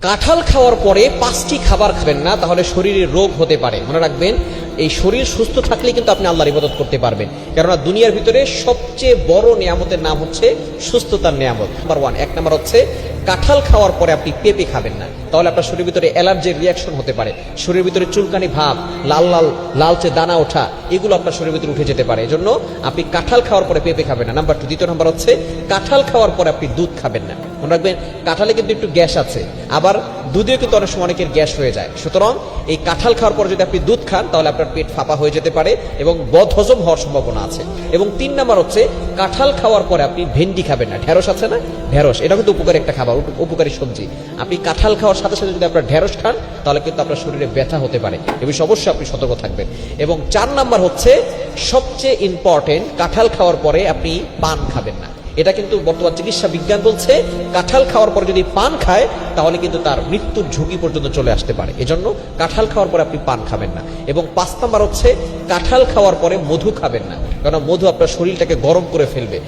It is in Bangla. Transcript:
কাঁঠাল খাওয়ার পরে 5টি খাবার খাবেন না, তাহলে শরীরে রোগ হতে পারে। মনে রাখবেন, এই শরীর সুস্থ থাকলে কিন্তু আপনি আল্লাহর ইবাদত করতে পারবেন। কেননা দুনিয়ার ভিতরে সবচেয়ে বড় নিয়ামতের নাম হচ্ছে সুস্থতার নিয়ামত। নাম্বার 1, 1 নাম্বার হচ্ছে কাঁঠাল খাওয়ার পরে আপনি পেঁপে খাবেন না, তাহলে আপনার শরীরের ভিতরে অ্যালার্জির রিয়াকশন হতে পারে। শরীরের ভিতরে চুলকানি ভাব, লালচে দানা ওঠা, এগুলো আপনার শরীরের ভিতরে উঠে যেতে পারে। এজন্য আপনি কাঁঠাল খাওয়ার পরে পেঁপে খাবেন না। নাম্বার 2, দ্বিতীয় নাম্বার হচ্ছে কাঁঠাল খাওয়ার পরে আপনি দুধ খাবেন না। মনে রাখবেন, কাঁঠালে কিন্তু একটু গ্যাস আছে, আবার দুধেও কিন্তু অনেক সময় অনেকের গ্যাস হয়ে যায়। সুতরাং এই কাঁঠাল খাওয়ার পরে যদি আপনি দুধ খান, তাহলে আপনার পেট ফাঁপা হয়ে যেতে পারে এবং বদহজম হওয়ার সম্ভাবনা আছে। এবং 3 নাম্বার হচ্ছে কাঁঠাল খাওয়ার পরে আপনি ভেন্ডি খাবেন না। ঢেঁড়স আছে না, ঢেঁড়স, এটা কিন্তু উপকারী একটা খাবার, উপকারী সবজি। আপনি কাঁঠাল খাওয়ার সাথে সাথে যদি আপনার ঢেঁড়স খান, তাহলে কিন্তু আপনার শরীরে ব্যথা হতে পারে। এ বিষয়ে অবশ্যই আপনি সতর্ক থাকবেন। এবং 4 নাম্বার হচ্ছে সবচেয়ে ইম্পর্টেন্ট, কাঁঠাল খাওয়ার পরে আপনি পান খাবেন না। এটা কিন্তু বর্তমান চিকিৎসা বিজ্ঞান বলছে, কাঁঠাল খাওয়ার পরে যদি পান খায়, তাহলে কিন্তু তার মৃত্যুর ঝুঁকি পর্যন্ত চলে আসতে পারে। এজন্য কাঁঠাল খাওয়ার পরে আপনি পান খাবেন না। এবং 5 নাম্বার হচ্ছে কাঁঠাল খাওয়ার পরে মধু খাবেন না, কারণ মধু আপনার শরীরটাকে গরম করে ফেলবে।